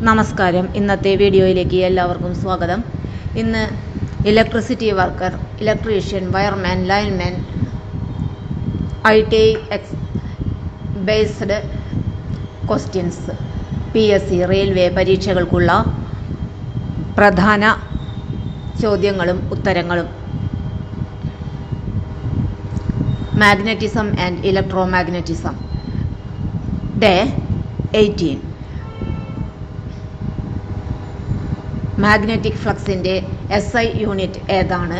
നമസ്കാരം. ഇന്നത്തെ വീഡിയോയിലേക്ക് എല്ലാവർക്കും സ്വാഗതം. ഇന്ന് electricity worker, electrician, wireman, lineman, ITI based questions, PSC railway പരീക്ഷകൾക്കുള്ള പ്രധാന ചോദ്യങ്ങളും ഉത്തരങ്ങളും. Magnetism and electromagnetism. Day 18. Magnetic ഫ്ലക്സിൻ്റെ SI യൂണിറ്റ് ഏതാണ്?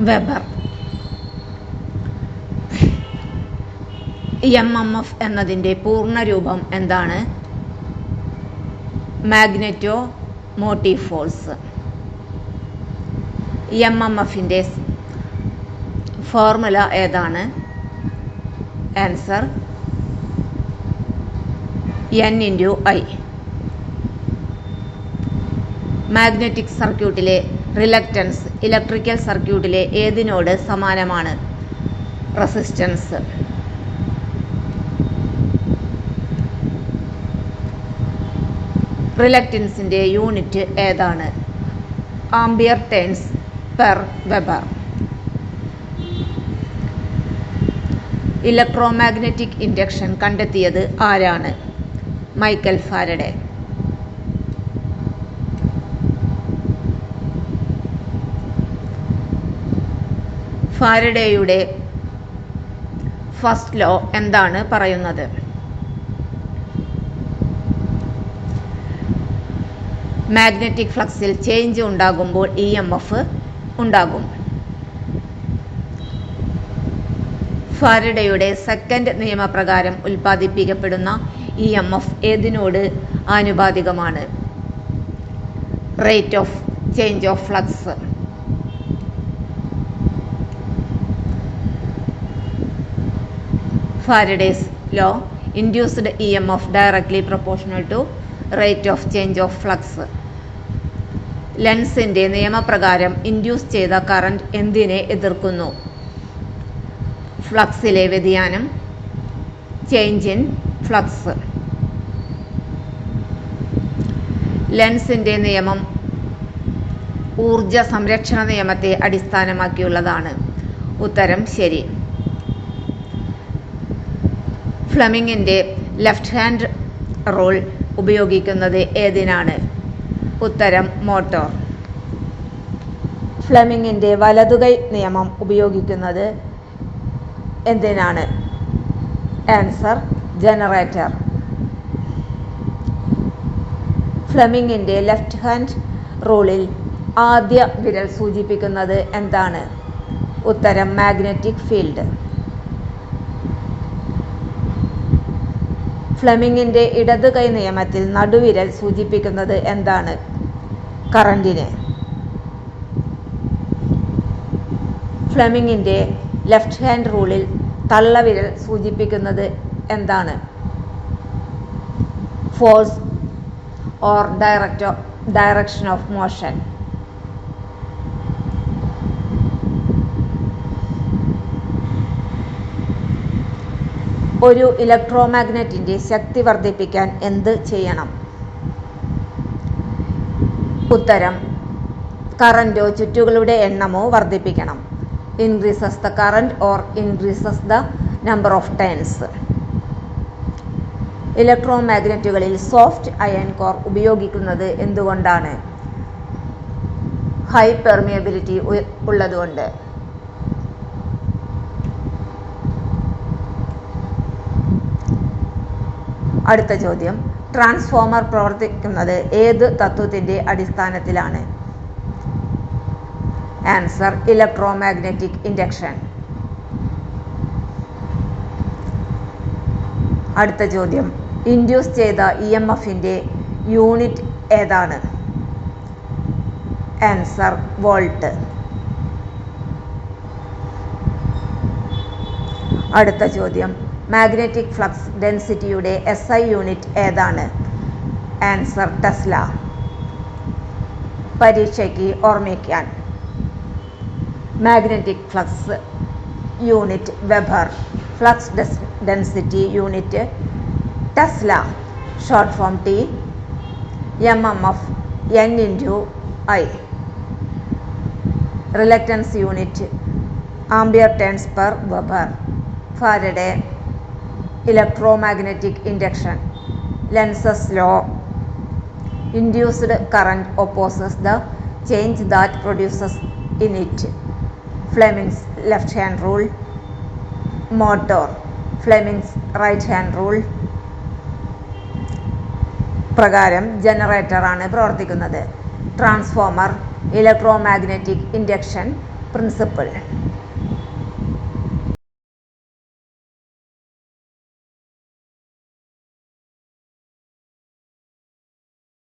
വെബർ. MMF എന്നതിൻ്റെ പൂർണ്ണരൂപം എന്താണ്? Magneto motive force. MMFൻ്റെ ഫോർമുല ഏതാണ്? Answer N×I. മാഗ്നറ്റിക് സർക്യൂട്ടിലെ റിലക്റ്റൻസ് ഇലക്ട്രിക്കൽ സർക്യൂട്ടിലെ ഏതിനോട് സമാനമാണ്? റെസിസ്റ്റൻസ്. റിലക്റ്റൻസിൻ്റെ യൂണിറ്റ് ഏതാണ്? Ampere turns per weber. Electromagnetic induction കണ്ടെത്തിയത് ആരാണ്? Michael Faraday. ഫാരഡെയുടെ ഫസ്റ്റ് ലോ എന്താണ് പറയുന്നത്? മാഗ്നറ്റിക് ഫ്ലക്സിൽ ചേഞ്ച് ഉണ്ടാകുമ്പോൾ EMF ഉണ്ടാകും. ഫാരഡെയുടെ സെക്കൻഡ് നിയമപ്രകാരം ഉൽപ്പാദിപ്പിക്കപ്പെടുന്ന EMF ഏതിനോട് ആനുപാതികമാണ്? Rate of change of flux. Faraday's law induced EMF directly proportional to rate of change of flux. ലെൻസിൻ്റെ നിയമപ്രകാരം ഇൻഡ്യൂസ് ചെയ്ത കറന്റ് എന്തിനെ എതിർക്കുന്നു? ഫ്ലക്സിലെ വ്യതിയാനം, ചേഞ്ച് ഇൻ ഫ്ലക്സ്. ലെൻസിൻ്റെ നിയമം ഊർജ സംരക്ഷണ നിയമത്തെ അടിസ്ഥാനമാക്കിയുള്ളതാണ്. ഉത്തരം ശരി. ഫ്ലെമിങ്ങിൻ്റെ ലെഫ്റ്റ് ഹാൻഡ് റൂൾ ഉപയോഗിക്കുന്നത് ഏതിനാണ്? ഉത്തരം മോട്ടോർ. ഫ്ലെമിങ്ങിൻ്റെ വലതുകൈ നിയമം ഉപയോഗിക്കുന്നത് എന്തിനാണ്? Answer generator. ഫ്ലെമിങ്ങിൻ്റെ ലെഫ്റ്റ് ഹാൻഡ് റൂളിൽ ആദ്യ വിരൽ സൂചിപ്പിക്കുന്നത് എന്താണ്? ഉത്തരം മാഗ്നറ്റിക് ഫീൽഡ്. ഫ്ലെമിങ്ങിൻ്റെ ഇടത് കൈ നിയമത്തിൽ നടുവിരൽ സൂചിപ്പിക്കുന്നത് എന്താണ്? കറന്റിനെ. ഫ്ലെമിങ്ങിൻ്റെ ലെഫ്റ്റ് ഹാൻഡ് റൂളിൽ തള്ളവിരൽ സൂചിപ്പിക്കുന്നത് എന്താണ്? Force or direction of motion. ഒരു ഇലക്ട്രോമാഗ്നറ്റിൻ്റെ ശക്തി വർദ്ധിപ്പിക്കാൻ എന്ത് ചെയ്യണം? ഉത്തരം കറന്റോ ചുറ്റുകളുടെ എണ്ണമോ വർദ്ധിപ്പിക്കണം. Increases the current or increases the number of turns. ഇലക്ട്രോമാഗ്നറ്റുകളിൽ സോഫ്റ്റ് അയൺ കോർ ഉപയോഗിക്കുന്നത് എന്തുകൊണ്ടാണ്? ഹൈ പെർമിയബിലിറ്റി ഉള്ളതുകൊണ്ട്. അടുത്ത ചോദ്യം. ട്രാൻസ്ഫോമർ പ്രവർത്തിക്കുന്നത് ഏത് തത്വത്തിൻ്റെ അടിസ്ഥാനത്തിലാണ്? Answer electromagnetic induction. അടുത്ത ചോദ്യം. ഇൻഡ്യൂസ് ചെയ്ത EMFൻ്റെ യൂണിറ്റ് ഏതാണ്? Answer volt. അടുത്ത ചോദ്യം. മാഗ്നറ്റിക് ഫ്ലക്സ് ഡെൻസിറ്റിയുടെ SI യൂണിറ്റ് ഏതാണ്? Answer Tesla. പരീക്ഷയ്ക്ക് ഓർമ്മിക്കാൻ. Magnetic flux unit weber. Flux density unit Tesla, short form T, MMF N into I, reluctance unit ampere turns per Weber, Faraday, electromagnetic induction, Lenz's law, induced current opposes the change that produces in it, Fleming's left hand rule, motor, Fleming's right hand rule പ്രകാരം generator ആണ് പ്രവർത്തിക്കുന്നത്. Transformer, electromagnetic induction principle.